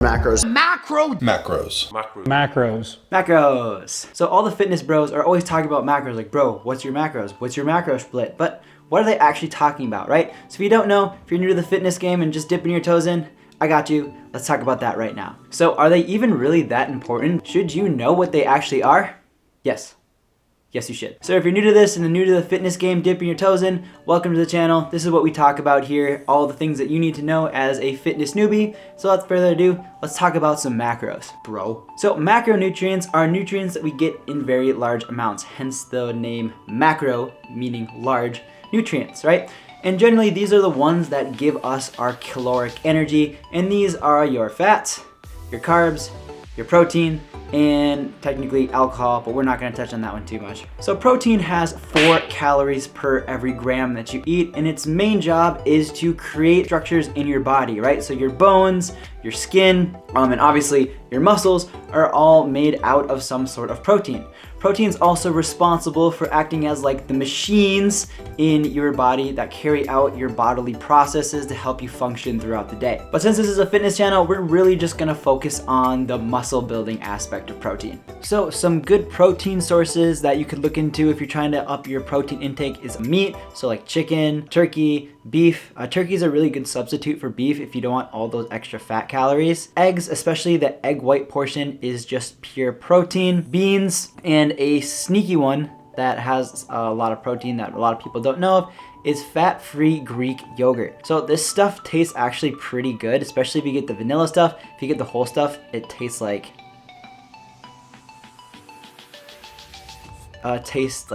Macros. Macros. So all the fitness bros are always talking about macros, like, bro, what's your macros? What's your macro split? But what are they actually talking about, right? So if you don't know, if you're new to the fitness game and just dipping your toes in, I got you. Let's talk about that right now. So are they even really that important? Should you know what they actually are? Yes. Yes, you should. So if you're new to this and new to the fitness game, dipping your toes in, welcome to the channel. This is what we talk about here, all the things that you need to know as a fitness newbie. So without further ado, let's talk about some macros, bro. So macronutrients are nutrients that we get in very large amounts, hence the name macro, meaning large nutrients, right? And generally, these are the ones that give us our caloric energy, and these are your fats, your carbs, your protein, and technically alcohol, but we're not going to touch on that one too much. So protein has 4 calories per every gram that you eat, and its main job is to create structures in your body, right? So your bones, your skin, and obviously your muscles are all made out of some sort of protein. Protein is also responsible for acting as like the machines in your body that carry out your bodily processes to help you function throughout the day. But since this is a fitness channel, we're really just gonna focus on the muscle building aspect of protein. So some good protein sources that you could look into if you're trying to up your protein intake is meat, so like chicken, turkey, beef. Turkey is a really good substitute for beef if you don't want all those extra fat calories. Eggs, especially the egg white portion, is just pure protein. Beans, and a sneaky one that has a lot of protein that a lot of people don't know of is fat-free Greek yogurt. So this stuff tastes actually pretty good, especially if you get the vanilla stuff. If you get the whole stuff, it tastes like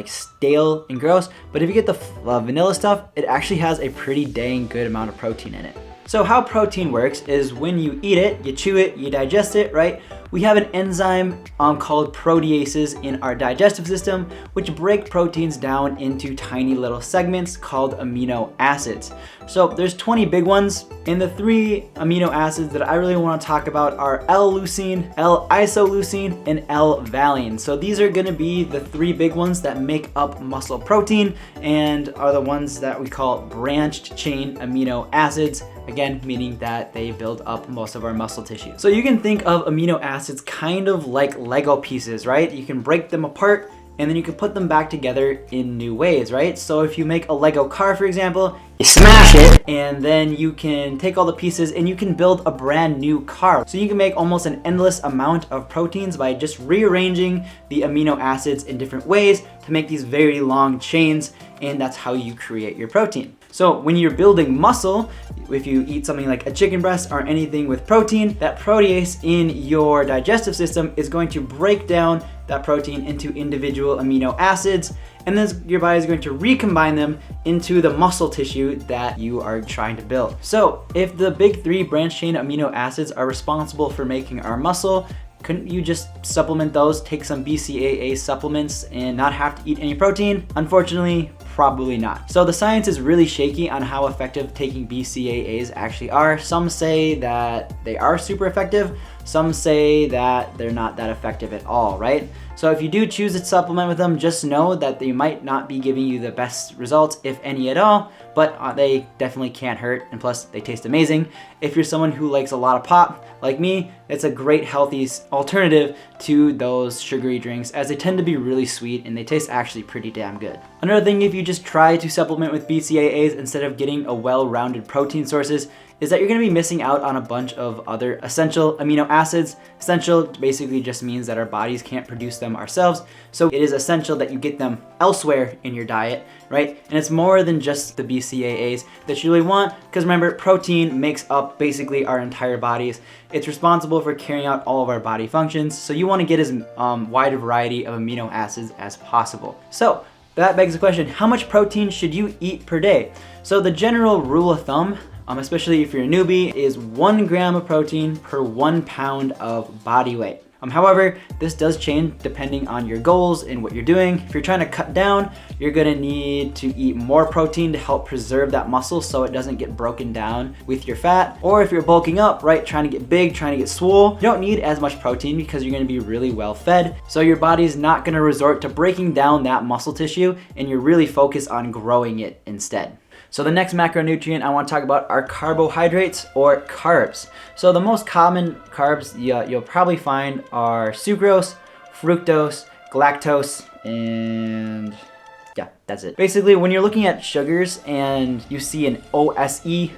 stale and gross, but if you get the vanilla stuff, it actually has a pretty dang good amount of protein in it. So how protein works is when you eat it, you chew it, you digest it, right? We have an enzyme called proteases in our digestive system, which break proteins down into tiny little segments called amino acids. So there's 20 big ones, and the 3 amino acids that I really want to talk about are L-leucine, L-isoleucine, and L-valine. So these are going to be the 3 big ones that make up muscle protein and are the ones that we call branched chain amino acids. Again, meaning that they build up most of our muscle tissue. So you can think of amino acids kind of like Lego pieces, right? You can break them apart and then you can put them back together in new ways, right? So if you make a Lego car, for example, you smash it and then you can take all the pieces and you can build a brand new car. So you can make almost an endless amount of proteins by just rearranging the amino acids in different ways to make these very long chains, and that's how you create your protein. So when you're building muscle, if you eat something like a chicken breast or anything with protein, that protease in your digestive system is going to break down that protein into individual amino acids, and then your body is going to recombine them into the muscle tissue that you are trying to build. So if the big 3 branched chain amino acids are responsible for making our muscle, couldn't you just supplement those, take some BCAA supplements, and not have to eat any protein? Unfortunately, probably not. So the science is really shaky on how effective taking BCAAs actually are. Some say that they are super effective. Some say that they're not that effective at all, right? So if you do choose to supplement with them, just know that they might not be giving you the best results, if any at all, but they definitely can't hurt, and plus they taste amazing. If you're someone who likes a lot of pop, like me, it's a great healthy alternative to those sugary drinks, as they tend to be really sweet and they taste actually pretty damn good. Another thing, if you just try to supplement with BCAAs instead of getting a well-rounded protein sources, is that you're going to be missing out on a bunch of other essential amino acids. Essential basically just means that our bodies can't produce them ourselves, so it is essential that you get them elsewhere in your diet, right? And it's more than just the BCAAs that you really want, because remember, protein makes up basically our entire bodies. It's responsible for carrying out all of our body functions, so you want to get as wide a variety of amino acids as possible. So that begs the question, how much protein should you eat per day? So the general rule of thumb, especially if you're a newbie, is 1 gram of protein per 1 pound of body weight. However, this does change depending on your goals and what you're doing. If you're trying to cut down, you're gonna need to eat more protein to help preserve that muscle so it doesn't get broken down with your fat. Or if you're bulking up, right, trying to get big, trying to get swole, you don't need as much protein because you're gonna be really well fed. So your body's not gonna resort to breaking down that muscle tissue, and you're really focused on growing it instead. So the next macronutrient I want to talk about are carbohydrates or carbs. So the most common carbs you'll probably find are sucrose, fructose, galactose, and yeah, that's it. Basically, when you're looking at sugars and you see an OSE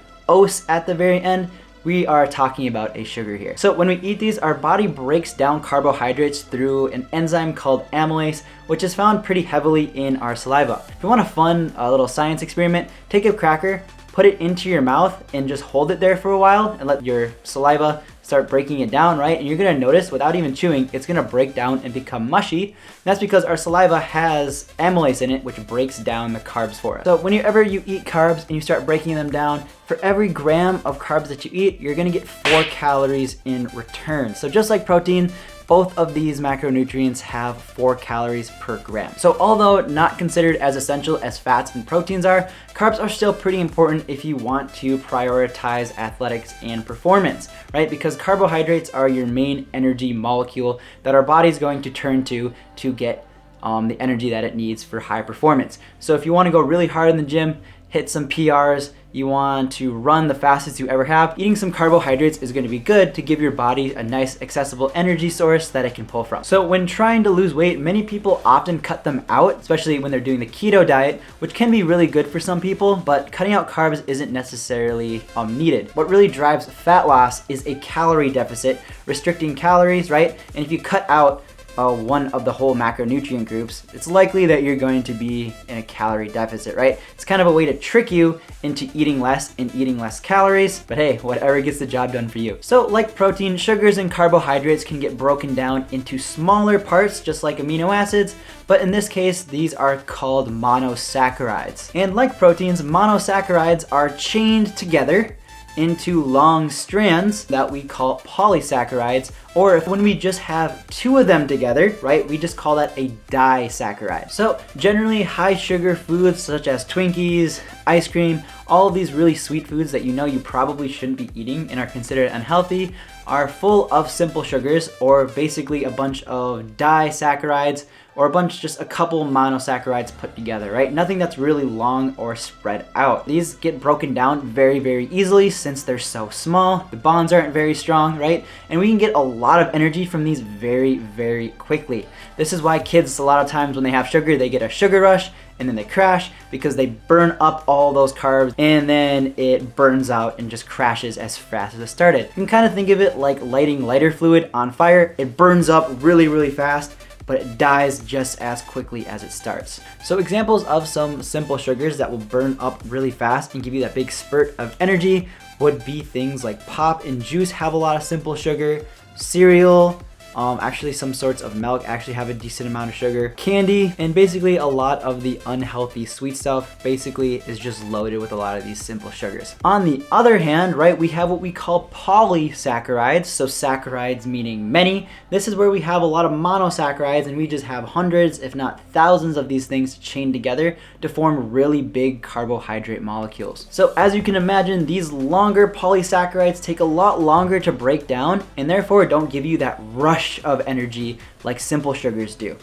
at the very end, we are talking about a sugar here. So when we eat these, our body breaks down carbohydrates through an enzyme called amylase, which is found pretty heavily in our saliva. If you want a fun little science experiment, take a cracker, put it into your mouth and just hold it there for a while and let your saliva start breaking it down, right? And you're gonna notice without even chewing, it's gonna break down and become mushy. And that's because our saliva has amylase in it, which breaks down the carbs for us. So whenever you eat carbs and you start breaking them down, for every gram of carbs that you eat, you're gonna get 4 calories in return. So just like protein, both of these macronutrients have 4 calories per gram. So although not considered as essential as fats and proteins are, carbs are still pretty important if you want to prioritize athletics and performance, right? Because carbohydrates are your main energy molecule that our body's going to turn to get the energy that it needs for high performance. So if you want to go really hard in the gym, hit some PRs, you want to run the fastest you ever have, eating some carbohydrates is going to be good to give your body a nice accessible energy source that it can pull from. So when trying to lose weight, many people often cut them out, especially when they're doing the keto diet, which can be really good for some people, but cutting out carbs isn't necessarily needed. What really drives fat loss is a calorie deficit, restricting calories, right? And if you cut out one of the whole macronutrient groups, it's likely that you're going to be in a calorie deficit, right? It's kind of a way to trick you into eating less and eating less calories, but hey, whatever gets the job done for you. So like protein, sugars and carbohydrates can get broken down into smaller parts, just like amino acids, but in this case, these are called monosaccharides. And like proteins, monosaccharides are chained together into long strands that we call polysaccharides, or when we just have 2 of them together, right, we just call that a disaccharide. So generally high sugar foods such as Twinkies, ice cream, all of these really sweet foods that you know you probably shouldn't be eating and are considered unhealthy are full of simple sugars, or basically a bunch of disaccharides, or just a couple monosaccharides put together, right? Nothing that's really long or spread out. These get broken down very, very easily since they're so small. The bonds aren't very strong, right? And we can get a lot of energy from these very, very quickly. This is why kids, a lot of times when they have sugar, they get a sugar rush and then they crash because they burn up all those carbs and then it burns out and just crashes as fast as it started. You can kind of think of it like lighting lighter fluid on fire. It burns up really, really fast, but it dies just as quickly as it starts. So examples of some simple sugars that will burn up really fast and give you that big spurt of energy would be things like pop and juice have a lot of simple sugar, cereal, actually some sorts of milk actually have a decent amount of sugar, candy, and basically a lot of the unhealthy sweet stuff basically is just loaded with a lot of these simple sugars. On the other hand, right, we have what we call polysaccharides, so saccharides meaning many. This is where we have a lot of monosaccharides and we just have hundreds if not thousands of these things chained together to form really big carbohydrate molecules. So as you can imagine, these longer polysaccharides take a lot longer to break down and therefore don't give you that rush of energy like simple sugars do.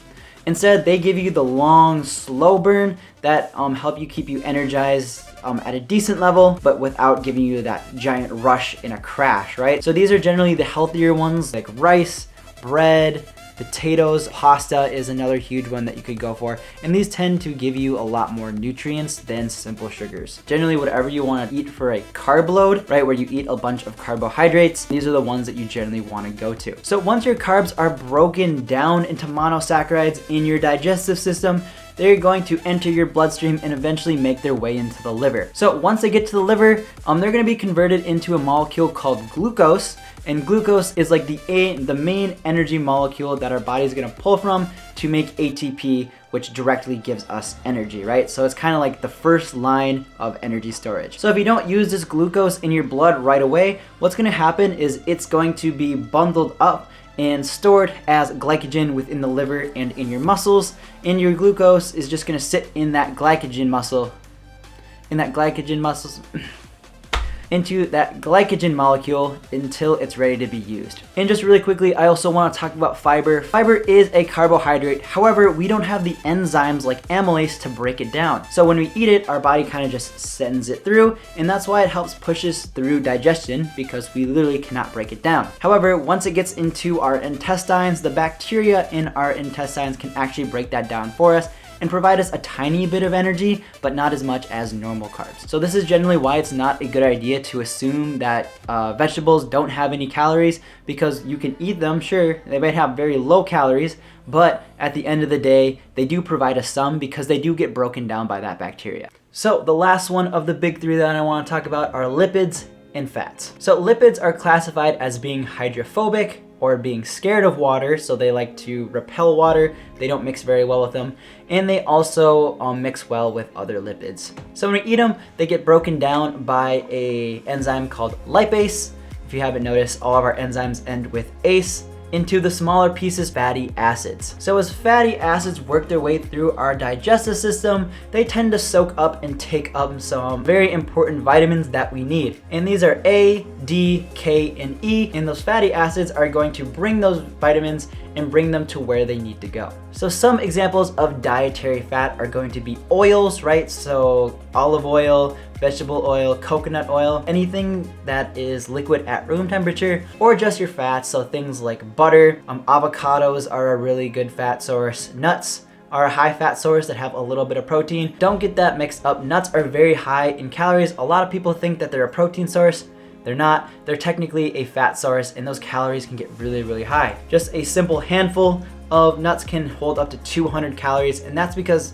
Instead, they give you the long, slow burn that help you keep you energized at a decent level, but without giving you that giant rush in a crash, right? So these are generally the healthier ones like rice, bread, potatoes, pasta is another huge one that you could go for. And these tend to give you a lot more nutrients than simple sugars. Generally, whatever you want to eat for a carb load, right, where you eat a bunch of carbohydrates, these are the ones that you generally want to go to. So once your carbs are broken down into monosaccharides in your digestive system, they're going to enter your bloodstream and eventually make their way into the liver. So once they get to the liver, they're going to be converted into a molecule called glucose. And glucose is like the main energy molecule that our body is going to pull from to make ATP, which directly gives us energy, right? So it's kind of like the first line of energy storage. So if you don't use this glucose in your blood right away, what's going to happen is it's going to be bundled up and stored as glycogen within the liver and in your muscles, and your glucose is just going to sit in that glycogen muscle. into that glycogen molecule until it's ready to be used. And just really quickly, I also want to talk about fiber. Fiber is a carbohydrate. However, we don't have the enzymes like amylase to break it down. So when we eat it, our body kind of just sends it through, and that's why it helps push us through digestion, because we literally cannot break it down. However, once it gets into our intestines, the bacteria in our intestines can actually break that down for us and provide us a tiny bit of energy, but not as much as normal carbs. So this is generally why it's not a good idea to assume that vegetables don't have any calories, because you can eat them, sure, they might have very low calories, but at the end of the day, they do provide us some because they do get broken down by that bacteria. So the last one of the big three that I want to talk about are lipids and fats. So lipids are classified as being hydrophobic, or being scared of water, so they like to repel water, they don't mix very well with them, and they also mix well with other lipids. So when we eat them, they get broken down by an enzyme called lipase. If you haven't noticed, all of our enzymes end with ase, into the smaller pieces, fatty acids. So as fatty acids work their way through our digestive system, they tend to soak up and take up some very important vitamins that we need. And these are A, D, K, and E, and those fatty acids are going to bring those vitamins and bring them to where they need to go. So some examples of dietary fat are going to be oils, right? So olive oil, vegetable oil, coconut oil, anything that is liquid at room temperature, or just your fats, so things like butter. Avocados are a really good fat source. Nuts are a high fat source that have a little bit of protein. Don't get that mixed up. Nuts are very high in calories. A lot of people think that they're a protein source. They're not. They're technically a fat source, and those calories can get really, really high. Just a simple handful of nuts can hold up to 200 calories, and that's because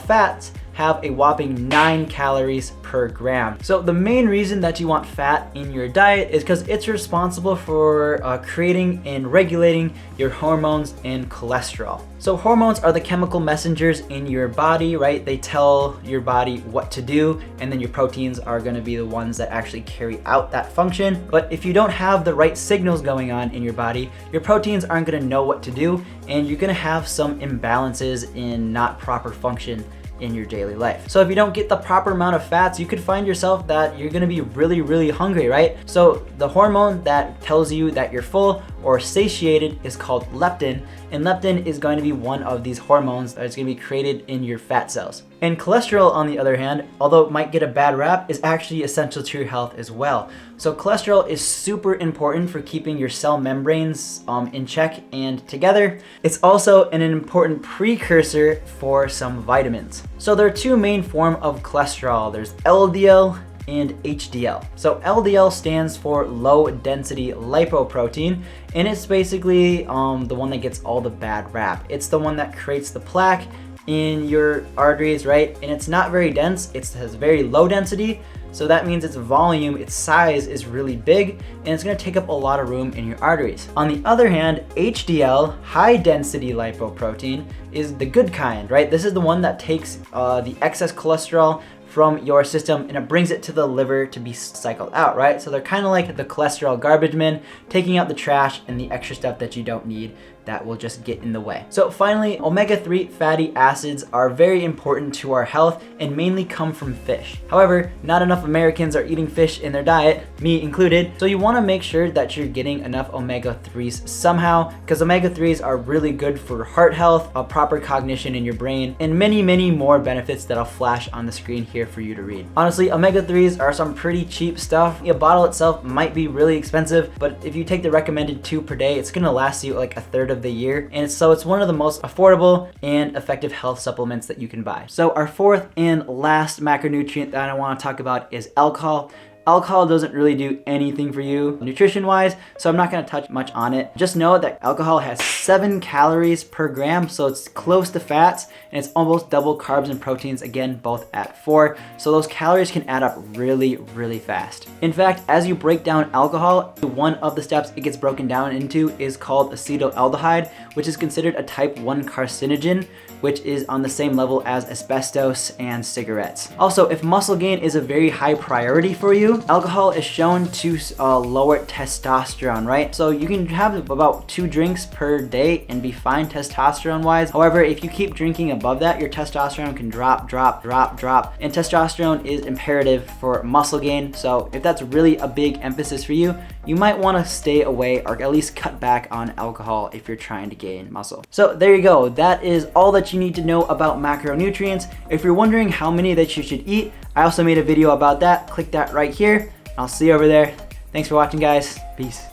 fats have a whopping 9 calories per gram. So the main reason that you want fat in your diet is because it's responsible for creating and regulating your hormones and cholesterol. So hormones are the chemical messengers in your body, right? They tell your body what to do, and then your proteins are gonna be the ones that actually carry out that function. But if you don't have the right signals going on in your body, your proteins aren't gonna know what to do, and you're gonna have some imbalances in not proper function in your daily life. So if you don't get the proper amount of fats, you could find yourself that you're gonna be really, really hungry, right? So the hormone that tells you that you're full or satiated is called leptin, and leptin is going to be one of these hormones that is going to be created in your fat cells. And cholesterol, on the other hand, although it might get a bad rap, is actually essential to your health as well. So cholesterol is super important for keeping your cell membranes in check and together. It's also an important precursor for some vitamins. So there are two main forms of cholesterol. There's LDL and HDL. So LDL stands for low density lipoprotein, and it's basically the one that gets all the bad rap. It's the one that creates the plaque in your arteries, right? And it's not very dense, it has very low density. So that means its volume, its size is really big, and it's gonna take up a lot of room in your arteries. On the other hand, HDL, high density lipoprotein, is the good kind, right? This is the one that takes the excess cholesterol from your system and it brings it to the liver to be cycled out, right? So they're kind of like the cholesterol garbage men, taking out the trash and the extra stuff that you don't need that will just get in the way. So finally, omega-3 fatty acids are very important to our health and mainly come from fish. However, not enough Americans are eating fish in their diet, me included, so you wanna make sure that you're getting enough omega-3s somehow, because omega-3s are really good for heart health, a proper cognition in your brain, and many, many more benefits that I'll flash on the screen here for you to read. Honestly, omega-3s are some pretty cheap stuff. A bottle itself might be really expensive, but if you take the recommended 2 per day, it's gonna last you like a third of the year, and so it's one of the most affordable and effective health supplements that you can buy. So our fourth and last macronutrient that I want to talk about is alcohol. Alcohol doesn't really do anything for you nutrition-wise, so I'm not going to touch much on it. Just know that alcohol has 7 calories per gram, so it's close to fats, and it's almost double carbs and proteins, again, both at 4. So those calories can add up really, really fast. In fact, as you break down alcohol, one of the steps it gets broken down into is called acetaldehyde, which is considered a type 1 carcinogen, which is on the same level as asbestos and cigarettes. Also, if muscle gain is a very high priority for you, 2, alcohol is shown to lower testosterone, right? So you can have about 2 drinks per day and be fine testosterone wise. However, if you keep drinking above that, your testosterone can drop. And testosterone is imperative for muscle gain. So if that's really a big emphasis for you, you might want to stay away or at least cut back on alcohol if you're trying to gain muscle. So there you go. That is all that you need to know about macronutrients. If you're wondering how many that you should eat, I also made a video about that. Click that right here. I'll see you over there. Thanks for watching, guys. Peace.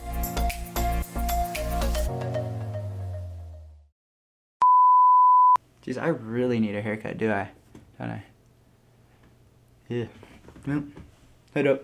Jeez, I really need a haircut, do I? Don't I? Yeah. Nope. Head up.